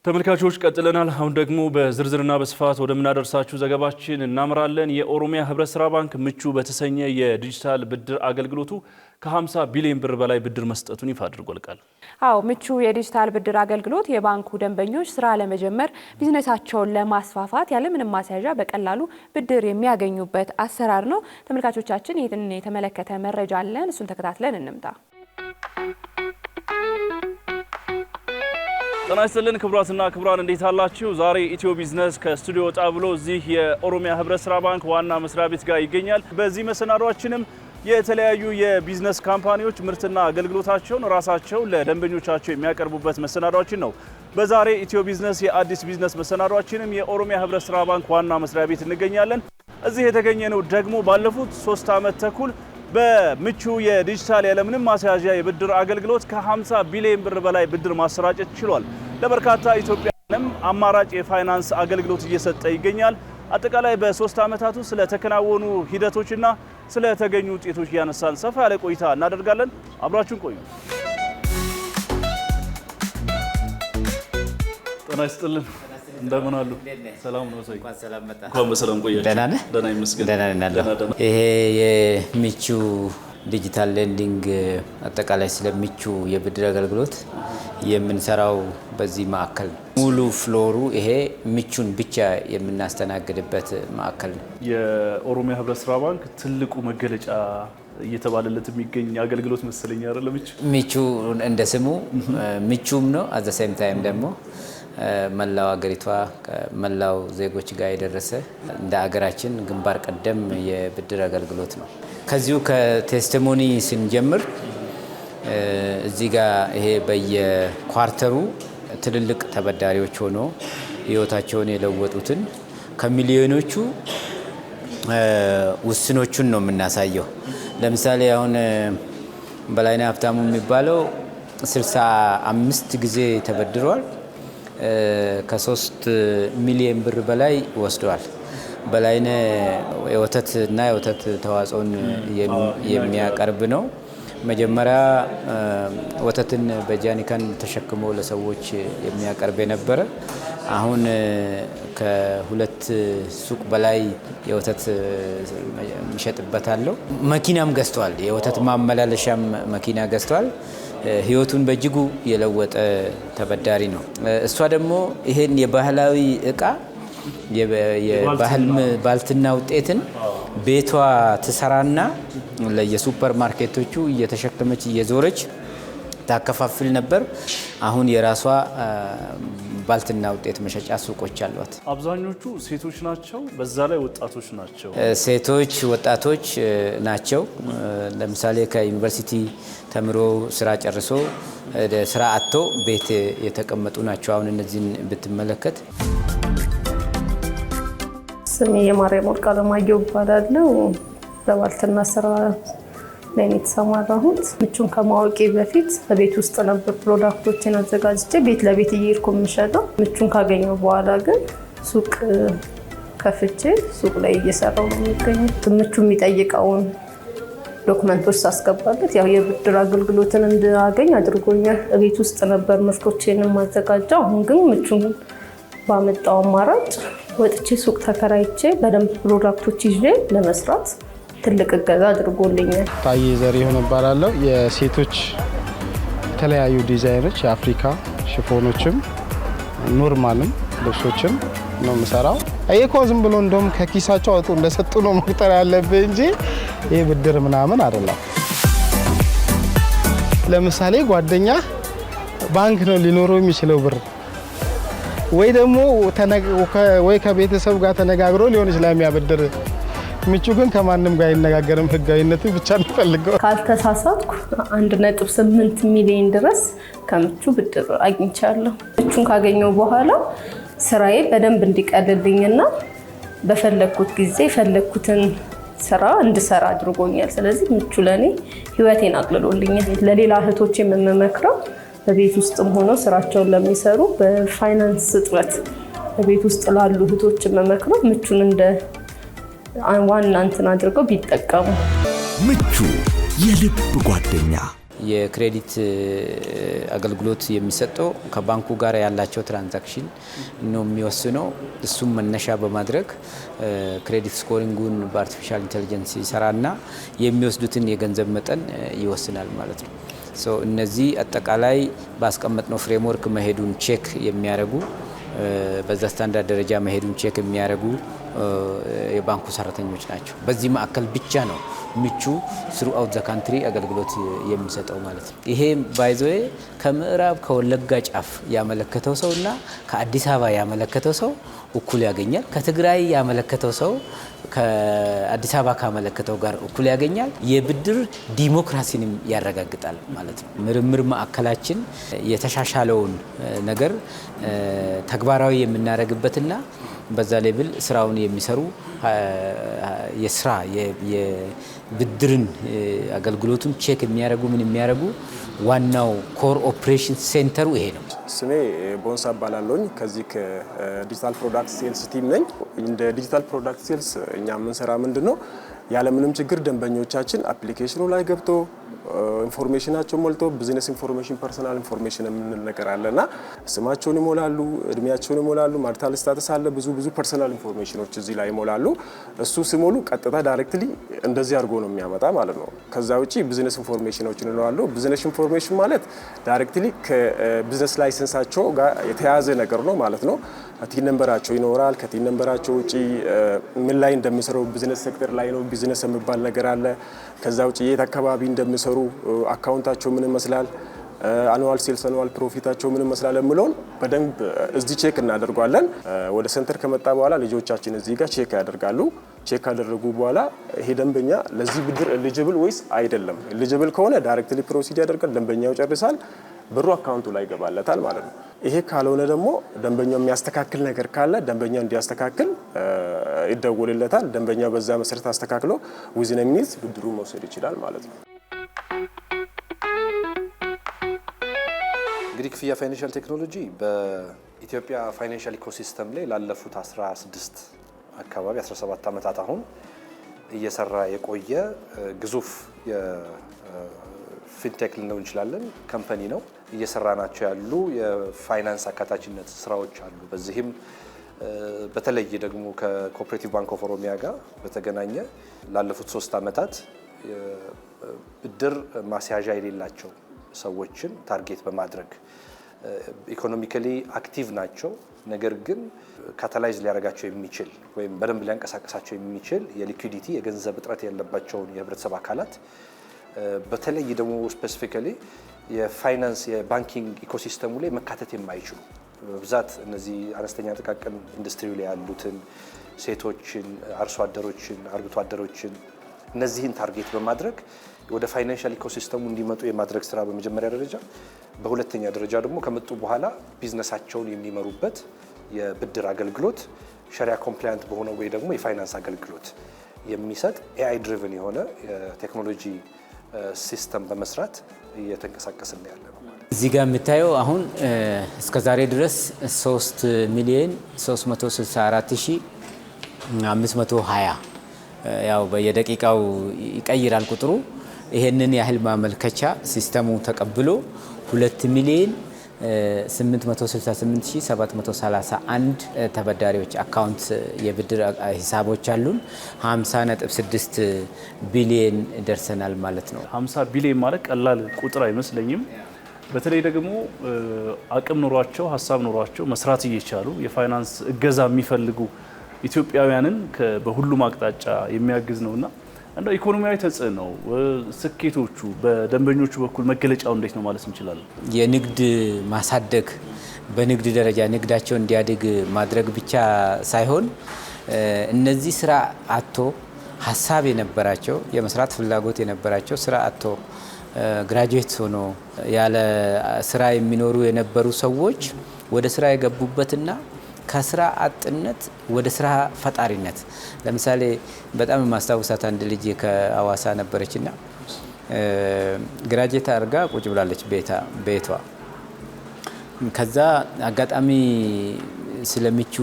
ተመልካቾች ቀጥለናል። አሁን ደግሞ በዝርዝርና በስፋት ወደምናደርሳችሁ ዘገባችን እናምራለን። የኦሮሚያ ህብረት ስራ ባንክ ምቹ በተሰኘ የዲጂታል ብድር አገልግሎቱ ከ50 ቢሊዮን ብር በላይ ብድር መስጠቱን ይፋ አድርጓል። ምቹ የዲጂታል ብድር አገልግሎት የባንኩ ደንበኞች ስራ ለመጀመር ቢዝነሳቸውን ለማስፋፋት ያለምንም ማስያዣ በቀላሉ ብድር የሚያገኙበት አሰራር ነው። ተመልካቾቻችን ይህንን የተመለከተ መረጃ አለን። እሱን ተከታትለን እንምጣ። ጤና ይስጥልን ክቡራትና ክቡራን እንዴት አላችሁ? ዛሬ ኢትዮ ቢዝነስ ከስቱዲዮ ወጣ ብሎ እዚህ የኦሮሚያ ህብረት ስራ ባንክ ዋና መስሪያ ቤት ጋር ይገኛል። በዚህ መሰናዷችንም የተለያዩ የቢዝነስ ካምፓኒዎች ምርትና አገልግሎታቸውን ራሳቸው ለደንበኞቻቸው የሚያቀርቡበት መሰናዷችን ነው። በዛሬ ኢትዮ ቢዝነስ የአዲስ ቢዝነስ መሰናዷችንም የኦሮሚያ ህብረት ስራ ባንክ ዋና መስሪያ ቤት እንገኛለን። እዚህ የተገኘነው ደግሞ ባለፉት 3 ዓመት ተኩል በምቹ የዲጂታል ያለምንም ማስያዣ የብድር አገልግሎት ከ50 ቢሊዮን ብር በላይ ብድር ማሰራጨት ችሏል። ለበርካታ ኢትዮጵያውያንም አማራጭ የፋይናንስ አገልግሎት እየሰጠ ይገኛል። አጠቃላይ በ3 ዓመታት ውስጥ ስለተከናወኑ ሂደቶችና ስለተገኙ ውጤቶች ያነሳን ሰፋ ያለ ቆይታ እናደርጋለን። አብራችሁን ቆዩ። ጤና ይስጥልን እንደምን አሉ? ሰላም ነው ሰይ እንኳን በሰላም ቆያችሁ። ደህና ነህ? ደህና ይመስገን። ደህና። ይሄ የሚቹ ዲጂታል ሌንዲንግ አጠቃላይ ስለሚቹ የብድር አገልግሎት የምንሰራው በዚህ ማዕከል ሙሉ ፍሎሩ ይሄ ምቹን ብቻ የምናስተናግድበት ማዕከል ነው። የኦሮሚያ ህብረት ስራ ባንክ ትልቁ መገለጫ እየተባለለት የሚገኝ አገልግሎት መሰለኝ አይደል? ምቹ እንደ ስሙ ምቹም ነው። አዘ ሴም ታይም ደግሞ መላው አገሪቷ ከመላው ዜጎች ጋር የደረሰ እንደ አገራችን ግንባር ቀደም የብድር አገልግሎት ነው። ከዚሁ ከቴስቲሞኒ ስንጀምር እዚህ ጋር ይሄ በየኳርተሩ ትልልቅ ተበዳሪዎች ሆኖ ህይወታቸውን የለወጡትን ከሚሊዮኖቹ ውስኖቹን ነው የምናሳየው። ለምሳሌ አሁን በላይነህ ሀብታሙ የሚባለው 65 ጊዜ ተበድሯል። ከ3 ሚሊዮን ብር በላይ ወስደዋል። በላይነህ የወተትና የወተት ተዋጽኦን የሚያቀርብ ነው። መጀመሪያ ወተትን በጃኒካን ተሸክሞ ለሰዎች የሚያቀርብ የነበረ አሁን ከ2 ሱቅ በላይ የወተት የሚሸጥበታለው። መኪናም ገዝቷል። የወተት ማመላለሻም መኪና ገዝቷል። ህይወቱን በእጅጉ የለወጠ ተበዳሪ ነው። እሷ ደግሞ ይሄን የባህላዊ እቃ የባህል ባልትና ውጤትን ቤቷ ትሰራና ለየሱፐር ማርኬቶቹ እየተሸከመች እየዞረች ታከፋፍል ነበር። አሁን የራሷ ባልትና ውጤት መሸጫ ሱቆች አሏት። አብዛኞቹ ሴቶች ናቸው፣ በዛ ላይ ወጣቶች ናቸው። ሴቶች ወጣቶች ናቸው። ለምሳሌ ከዩኒቨርሲቲ ተምሮ ስራ ጨርሶ ስራ አጥቶ ቤት የተቀመጡ ናቸው። አሁን እነዚህን ብትመለከት ስሜ የማርያም ወርቅ አለማየሁ እባላለሁ። በባልትና ስራ ላይ የተሰማራሁት ምቹን ከማወቄ በፊት በቤት ውስጥ ነበር ፕሮዳክቶችን አዘጋጅቼ ቤት ለቤት እየሄድኩ የምሸጠው። ምቹን ካገኘው በኋላ ግን ሱቅ ከፍቼ ሱቅ ላይ እየሰራው ነው የሚገኘው። ምቹ የሚጠይቀውን ዶክመንቶች ሳስገባለት ያው የብድር አገልግሎትን እንዳገኝ አድርጎኛል። ቤት ውስጥ ነበር ምርቶቼንም ማዘጋጀው። አሁን ግን ምቹን ባመጣው አማራጭ ወጥቼ ሱቅ ተከራይቼ በደንብ ፕሮዳክቶች ይዤ ለመስራት ትልቅ እገዛ አድርጎልኛል። ታዬ ዘሪሁን እባላለሁ። የሴቶች የተለያዩ ዲዛይኖች የአፍሪካ ሽፎኖችም ኖርማልም ልብሶችም ነው የምሰራው። ይሄ እኮ ዝም ብሎ እንደውም ከኪሳቸው አውጡ እንደሰጡ ነው መቁጠር ያለብህ እንጂ ይሄ ብድር ምናምን አይደለም። ለምሳሌ ጓደኛ ባንክ ነው ሊኖረው የሚችለው ብር ወይ ደግሞ ወይ ከቤተሰብ ጋር ተነጋግሮ ሊሆን ይችላል የሚያበድር። ምቹ ግን ከማንም ጋር አይነጋገርም። ህጋዊነቱ ብቻ ነው ፈልገው። ካልተሳሳትኩ 1.8 ሚሊዮን ድረስ ከምቹ ብድር አግኝቻለሁ። ምቹን ካገኘው በኋላ ስራዬ በደንብ እንዲቀልልኝና በፈለኩት ጊዜ የፈለኩትን ስራ እንድሰራ አድርጎኛል። ስለዚህ ምቹ ለኔ ህይወቴን አቅልሎልኛል። ለሌላ እህቶች የምመክረው በቤት ውስጥም ሆነው ስራቸውን ለሚሰሩ በፋይናንስ እጥረት በቤት ውስጥ ላሉ እህቶች የምመክረው ምቹን እንደ ዋና እንትን አድርገው ቢጠቀሙ። ምቹ የልብ ጓደኛ የክሬዲት አገልግሎት የሚሰጠው ከባንኩ ጋር ያላቸው ትራንዛክሽን ነው የሚወስነው። እሱም መነሻ በማድረግ ክሬዲት ስኮሪንጉን በአርቲፊሻል ኢንቴሊጀንስ ይሰራና የሚወስዱትን የገንዘብ መጠን ይወስናል ማለት ነው። እነዚህ አጠቃላይ ባስቀመጥነው ፍሬምወርክ መሄዱን ቼክ የሚያደርጉ በዛ ስታንዳርድ ደረጃ መሄዱን ቼክ የሚያደርጉ የባንኩ ሰራተኞች ናቸው። በዚህ ማዕከል ብቻ ነው ምቹ ስሩአውት ዘ ካንትሪ አገልግሎት የሚሰጠው ማለት ነው። ይሄ ባይዘዌ ከምዕራብ ከወለጋ ጫፍ ያመለከተው ሰውና ከአዲስ አበባ ያመለከተው ሰው እኩል ያገኛል። ከትግራይ ያመለከተው ሰው ከአዲስ አበባ ካመለከተው ጋር እኩል ያገኛል። የብድር ዲሞክራሲንም ያረጋግጣል ማለት ነው። ምርምር ማዕከላችን የተሻሻለውን ነገር ተግባራዊ የምናደርግበትና በዛ ሌብል ስራውን የሚሰሩ የስራ የብድርን አገልግሎቱን ቼክ የሚያደርጉ ምን የሚያደርጉ ዋናው ኮር ኦፕሬሽን ሴንተሩ ይሄ ነው። ስሜ ቦንሳ እባላለሁ። ከዚህ ከዲጂታል ፕሮዳክት ሴልስ ቲም ነኝ። እንደ ዲጂታል ፕሮዳክት ሴልስ እኛ የምንሰራ ምንድነው ያለምንም ችግር ደንበኞቻችን አፕሊኬሽኑ ላይ ገብቶ ኢንፎርሜሽናቸው ሞልቶ ቢዝነስ ኢንፎርሜሽን ፐርሰናል ኢንፎርሜሽን የምንል ነገር አለና ስማቸውን ይሞላሉ፣ እድሜያቸውን ይሞላሉ፣ ማርታል ስታተስ አለ፣ ብዙ ፐርሰናል ኢንፎርሜሽኖች እዚህ ላይ ይሞላሉ። እሱ ሲሞሉ ቀጥታ ዳይሬክትሊ እንደዚህ አድርጎ ነው የሚያመጣ ማለት ነው። ከዛ ውጪ ቢዝነስ ኢንፎርሜሽኖችን ነው። ቢዝነስ ኢንፎርሜሽን ማለት ዳይሬክትሊ ከቢዝነስ ላይሰንሳቸው ጋር የተያያዘ ነገር ነው ማለት ነው። ቲን ነምበራቸው ይኖራል። ከቲን ነምበራቸው ውጪ ምን ላይ እንደሚሰሩ ቢዝነስ ሴክተር ላይ ነው ቢዝነስ የሚባል ነገር አለ። ከዛ ውጪ የት አካባቢ እንደሚሰሩ አካውንታቸው ምን ይመስላል፣ አኑዋል ሴልስ አኑዋል ፕሮፊታቸው ምን ይመስላል የሚለውን በደንብ እዚህ ቼክ እናደርጋለን። ወደ ሴንተር ከመጣ በኋላ ልጆቻችን እዚህ ጋር ቼክ ያደርጋሉ። ቼክ ካደረጉ በኋላ ይሄ ደንበኛ ለዚህ ብድር ኤሊጂብል ወይስ አይደለም፣ ኤሊጂብል ከሆነ ዳይሬክትሊ ፕሮሲድ ያደርጋል። ደንበኛው ይጨርሳል፣ ብሩ አካውንቱ ላይ ይገባለታል ማለት ነው። ይሄ ካልሆነ ደግሞ ደንበኛው የሚያስተካክል ነገር ካለ ደንበኛው እንዲያስተካክል ይደወልለታል። ደንበኛው በዛ መሰረት አስተካክሎ ዊዝን ሚኒት ብድሩ መውሰድ ይችላል ማለት ነው። እንግዲህ ክፍያ ፋይናንሻል ቴክኖሎጂ በኢትዮጵያ ፋይናንሻል ኢኮሲስተም ላይ ላለፉት 17 ዓመታት አሁን እየሰራ የቆየ ግዙፍ ፊንቴክ ልንለው እንችላለን ካምፓኒ ነው። እየሰራ ናቸው ያሉ የፋይናንስ አካታችነት ስራዎች አሉ። በዚህም በተለይ ደግሞ ከኮኦፐሬቲቭ ባንክ ኦፍ ኦሮሚያ ጋር በተገናኘ ላለፉት 3 ዓመታት ብድር ማስያዣ የሌላቸው ሰዎችን ታርጌት በማድረግ ኢኮኖሚካሊ አክቲቭ ናቸው፣ ነገር ግን ካታላይዝ ሊያደርጋቸው የሚችል ወይም በደንብ ሊያንቀሳቀሳቸው የሚችል የሊኩዊዲቲ የገንዘብ እጥረት ያለባቸውን የህብረተሰብ አካላት በተለይ ደግሞ ስፔሲፊካሊ የፋይናንስ የባንኪንግ ኢኮሲስተሙ ላይ መካተት የማይችሉ በብዛት እነዚህ አነስተኛ ጥቃቅን ኢንዱስትሪ ላይ ያሉትን ሴቶችን፣ አርሶ አደሮችን፣ አርብቶ አደሮችን እነዚህን ታርጌት በማድረግ ወደ ፋይናንሻል ኢኮሲስተሙ እንዲመጡ የማድረግ ስራ በመጀመሪያ ደረጃ፣ በሁለተኛ ደረጃ ደግሞ ከመጡ በኋላ ቢዝነሳቸውን የሚመሩበት የብድር አገልግሎት ሸሪያ ኮምፕላያንት በሆነ ወይ ደግሞ የፋይናንስ አገልግሎት የሚሰጥ ኤአይ ድሪቨን የሆነ የቴክኖሎጂ ሲስተም በመስራት እየተንቀሳቀስን ያለ ነው። እዚህ ጋር የምታየው አሁን እስከ ዛሬ ድረስ 3,064,520 ያው በየደቂቃው ይቀይራል ቁጥሩ። ይሄንን ያህል ማመልከቻ ሲስተሙ ተቀብሎ 2,868,731 ተበዳሪዎች አካውንት የብድር ሂሳቦች አሉን። 50.6 ቢሊዮን ደርሰናል ማለት ነው። 50 ቢሊዮን ማለት ቀላል ቁጥር አይመስለኝም። በተለይ ደግሞ አቅም ኑሯቸው ሀሳብ ኑሯቸው መስራት እየቻሉ የፋይናንስ እገዛ የሚፈልጉ ኢትዮጵያውያንን በሁሉም አቅጣጫ የሚያግዝ ነውና እንደው ኢኮኖሚያዊ ተጽዕኖ ስኬቶቹ በደንበኞቹ በኩል መገለጫው እንዴት ነው ማለት እንችላለን? የንግድ ማሳደግ በንግድ ደረጃ ንግዳቸው እንዲያድግ ማድረግ ብቻ ሳይሆን እነዚህ ስራ አጥቶ ሀሳብ የነበራቸው የመስራት ፍላጎት የነበራቸው ስራ አጥቶ ግራጁዌት ሆኖ ያለ ስራ የሚኖሩ የነበሩ ሰዎች ወደ ስራ የገቡበትና ከስራ አጥነት ወደ ስራ ፈጣሪነት። ለምሳሌ በጣም የማስታውሳት አንድ ልጅ ከአዋሳ ነበረችና ግራጁዌት አድርጋ ቁጭ ብላለች ቤቷ። ከዛ አጋጣሚ ስለምቹ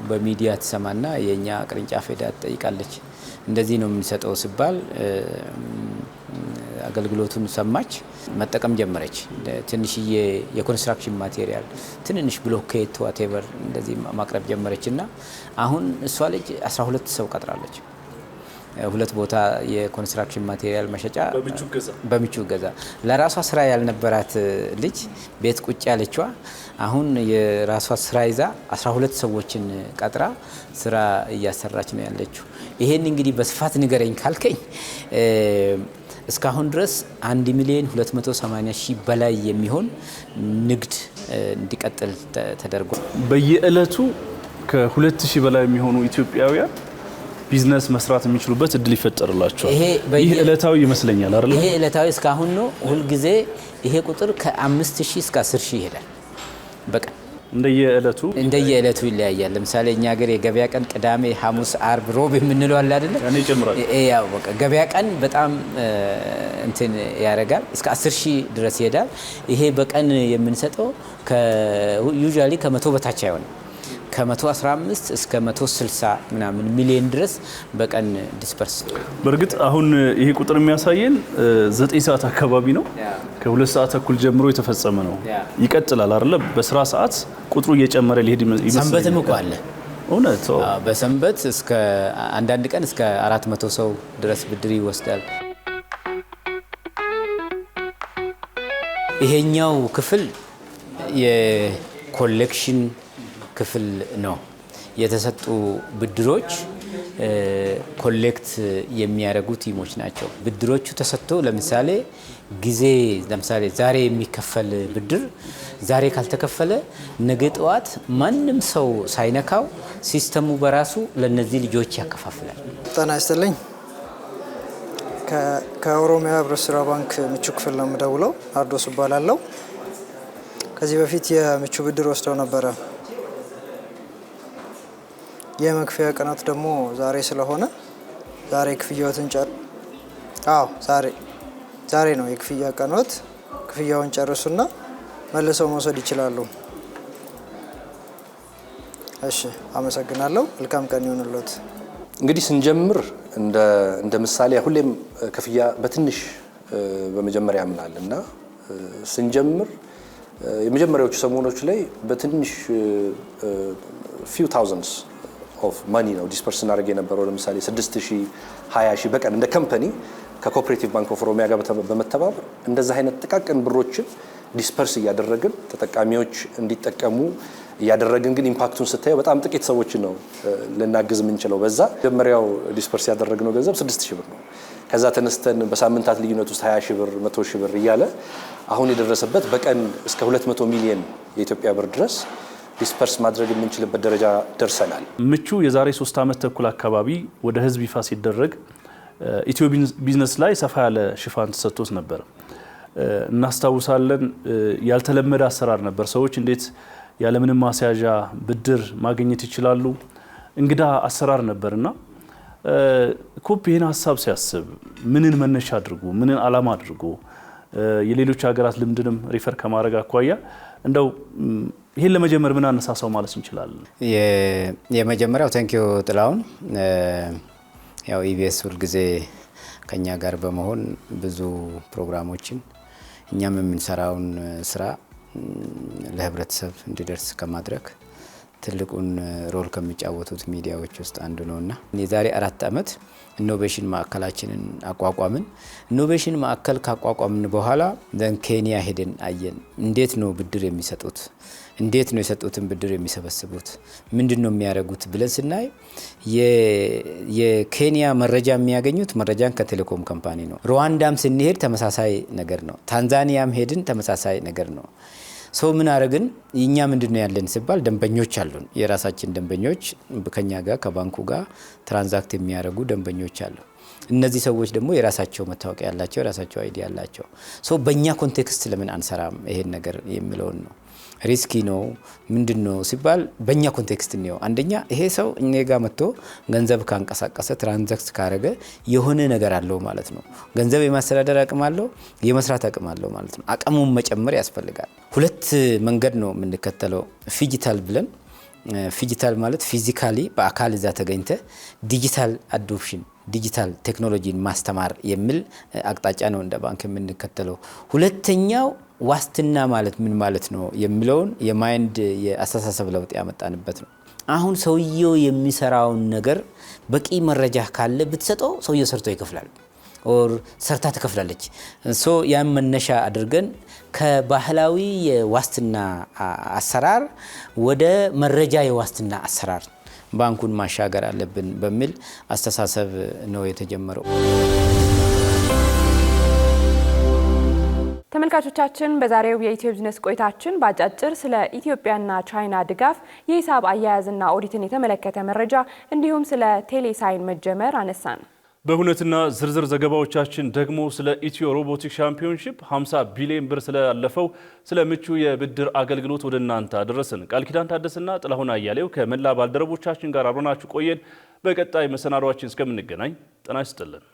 በሚዲያ ትሰማና የኛ ቅርንጫፍ ሄዳ ትጠይቃለች። እንደዚህ ነው የምንሰጠው ሲባል አገልግሎቱን ሰማች፣ መጠቀም ጀመረች። ትንሽዬ የኮንስትራክሽን ማቴሪያል ትንንሽ ብሎኬት ዋቴቨር እንደዚህ ማቅረብ ጀመረችና አሁን እሷ ልጅ 12 ሰው ቀጥራለች። 2 ቦታ የኮንስትራክሽን ማቴሪያል መሸጫ በምቹ ገዛ ለራሷ ስራ ያልነበራት ልጅ ቤት ቁጭ ያለችዋ አሁን የራሷ ስራ ይዛ 12 ሰዎችን ቀጥራ ስራ እያሰራች ነው ያለችው። ይሄን እንግዲህ በስፋት ንገረኝ ካልከኝ እስካሁን ድረስ 1,280,000 በላይ የሚሆን ንግድ እንዲቀጥል ተደርጓል። በየዕለቱ ከ2,000 በላይ የሚሆኑ ኢትዮጵያውያን ቢዝነስ መስራት የሚችሉበት እድል ይፈጠርላቸዋል። ይሄ ዕለታዊ ይመስለኛል አይደል? ይሄ ዕለታዊ እስካሁን ነው። ሁል ጊዜ ይሄ ቁጥር ከ5,000 እስከ 10,000 ይሄዳል በቀን እንደየዕለቱ ይለያያል። ለምሳሌ እኛ ሀገር የገበያ ቀን ቅዳሜ፣ ሐሙስ፣ አርብ፣ ሮብ የምንለው አለ አይደል? ያው በቃ ገበያ ቀን በጣም እንትን ያደርጋል። እስከ 10,000 ድረስ ይሄዳል። ይሄ በቀን የምንሰጠው ዩዥዋሊ ከ100 በታች አይሆንም። ከ115 እስከ 160 ምናምን ሚሊዮን ድረስ በቀን ዲስፐርስ። በእርግጥ አሁን ይሄ ቁጥር የሚያሳየን 9 ሰዓት አካባቢ ነው። ከ2 ሰዓት ተኩል ጀምሮ የተፈጸመ ነው። ይቀጥላል አይደለ? በስራ ሰዓት ቁጥሩ እየጨመረ ሊሄድ ይመስላል። ሰንበትም እኮ አለ። እውነት? በሰንበት እስከ አንዳንድ ቀን እስከ 400 ሰው ድረስ ብድር ይወስዳል። ይሄኛው ክፍል የኮሌክሽን ክፍል ነው። የተሰጡ ብድሮች ኮሌክት የሚያደርጉ ቲሞች ናቸው። ብድሮቹ ተሰጥቶ ለምሳሌ ዛሬ የሚከፈል ብድር ዛሬ ካልተከፈለ ነገ ጠዋት ማንም ሰው ሳይነካው ሲስተሙ በራሱ ለነዚህ ልጆች ያከፋፍላል። ጤና ይስጥልኝ። ከኦሮሚያ ህብረት ስራ ባንክ ምቹ ክፍል ነው የምደውለው። አርዶስ እባላለሁ። ከዚህ በፊት የምቹ ብድር ወስደው ነበረ። የመክፈያ ቀናት ደግሞ ዛሬ ስለሆነ ዛሬ ክፍያዎትን ዛሬ ነው የክፍያ ቀናት። ክፍያውን ጨርሱና መልሰው መውሰድ ይችላሉ። እሺ፣ አመሰግናለሁ። መልካም ቀን ይሁንልዎት። እንግዲህ ስንጀምር እንደ ምሳሌ ሁሌም ክፍያ በትንሽ በመጀመሪያ ያምናልና ስንጀምር የመጀመሪያዎቹ ሰሞኖች ላይ በትንሽ few thousands of money ነው ዲስፐርስ እናደርግ የነበረው። ለምሳሌ 6,000 20,000 በቀን እንደ ካምፓኒ ከኮኦፐሬቲቭ ባንክ ኦፍ ኦሮሚያ ጋር በመተባበር እንደዛ አይነት ጥቃቅን ብሮችን ዲስፐርስ እያደረግን ተጠቃሚዎች እንዲጠቀሙ እያደረግን፣ ግን ኢምፓክቱን ስታየው በጣም ጥቂት ሰዎች ነው ልናግዝ የምንችለው። በዛ መጀመሪያው ዲስፐርስ ያደረግነው ገንዘብ 6,000 ብር ነው። ከዛ ተነስተን በሳምንታት ልዩነት ውስጥ 20,000 ብር 100,000 ብር እያለ አሁን የደረሰበት በቀን እስከ 200 ሚሊዮን የኢትዮጵያ ብር ድረስ ዲስፐርስ ማድረግ የምንችልበት ደረጃ ደርሰናል። ምቹ የዛሬ 3 ዓመት ተኩል አካባቢ ወደ ህዝብ ይፋ ሲደረግ ኢትዮ ቢዝነስ ላይ ሰፋ ያለ ሽፋን ተሰጥቶት ነበር። እናስታውሳለን። ያልተለመደ አሰራር ነበር። ሰዎች እንዴት ያለምንም ማስያዣ ብድር ማግኘት ይችላሉ? እንግዳ አሰራር ነበርና ኮፕ ይህን ሀሳብ ሲያስብ ምንን መነሻ አድርጎ ምንን ዓላማ አድርጎ የሌሎች ሀገራት ልምድንም ሪፈር ከማድረግ አኳያ እንደው ይሄን ለመጀመር ምን አነሳሳው ማለት እንችላለን? የመጀመሪያው ታንኪዩ ጥላውን ያው ኢቢኤስ ሁል ጊዜ ከኛ ጋር በመሆን ብዙ ፕሮግራሞችን እኛም የምንሰራውን ስራ ለህብረተሰብ እንዲደርስ ከማድረግ ትልቁን ሮል ከሚጫወቱት ሚዲያዎች ውስጥ አንዱ ነውና የዛሬ 4 ዓመት ኢኖቬሽን ማዕከላችንን አቋቋምን። ኢኖቬሽን ማዕከል ካቋቋምን በኋላ ኬንያ ሄደን አየን። እንዴት ነው ብድር የሚሰጡት? እንዴት ነው የሰጡትን ብድር የሚሰበስቡት? ምንድነው የሚያደርጉት ብለን ስናይ የኬንያ መረጃ የሚያገኙት መረጃን ከቴሌኮም ካምፓኒ ነው። ሩዋንዳም ስንሄድ ተመሳሳይ ነገር ነው። ታንዛኒያም ሄድን ተመሳሳይ ነገር ነው። ሰው ምን አረግን? እኛ ምንድነው ያለን ሲባል ደንበኞች አሉን። የራሳችን ደንበኞች ከኛ ጋር ከባንኩ ጋር ትራንዛክት የሚያደርጉ ደንበኞች አሉ። እነዚህ ሰዎች ደግሞ የራሳቸው መታወቂያ ያላቸው የራሳቸው አይዲ ያላቸው። ሰው በእኛ ኮንቴክስት ለምን አንሰራም ይሄን ነገር የሚለውን ነው። ሪስኪ ነው ምንድነው ሲባል በእኛ ኮንቴክስት ነው። አንደኛ ይሄ ሰው እኛ ጋር መጥቶ ገንዘብ ካንቀሳቀሰ ትራንዛክት ካረገ የሆነ ነገር አለው ማለት ነው። ገንዘብ የማስተዳደር አቅም አለው፣ የመስራት አቅም አለው ማለት ነው። አቅሙን መጨመር ያስፈልጋል። 2 መንገድ ነው የምንከተለው። ፊጂታል ብለን ፊጂታል ማለት ፊዚካሊ በአካል እዛ ተገኝተ ዲጂታል አዶፕሽን ዲጂታል ቴክኖሎጂን ማስተማር የሚል አቅጣጫ ነው እንደ ባንክ የምንከተለው። ሁለተኛው ዋስትና ማለት ምን ማለት ነው የሚለውን የማይንድ የአስተሳሰብ ለውጥ ያመጣንበት ነው። አሁን ሰውየው የሚሰራውን ነገር በቂ መረጃ ካለ ብትሰጠው ሰውየው ሰርቶ ይከፍላል ኦር ሰርታ ትከፍላለች። ሶ ያን መነሻ አድርገን ከባህላዊ የዋስትና አሰራር ወደ መረጃ የዋስትና አሰራር ባንኩን ማሻገር አለብን በሚል አስተሳሰብ ነው የተጀመረው። ተመልካቾቻችን በዛሬው የኢትዮ ቢዝነስ ቆይታችን በአጫጭር ስለ ኢትዮጵያና ቻይና ድጋፍ የሂሳብ አያያዝና ኦዲትን የተመለከተ መረጃ እንዲሁም ስለ ቴሌሳይን መጀመር አነሳን። በሁነትና ዝርዝር ዘገባዎቻችን ደግሞ ስለ ኢትዮ ሮቦቲክ ሻምፒዮንሺፕ 50 ቢሊዮን ብር ስላለፈው ስለ ምቹ የብድር አገልግሎት ወደ እናንተ አደረስን። ቃል ኪዳን ታደሰና ጥላሁን አያሌው ከመላ ባልደረቦቻችን ጋር አብረናችሁ ቆየን። በቀጣይ መሰናዷችን እስከምንገናኝ ጤና ይስጥልን።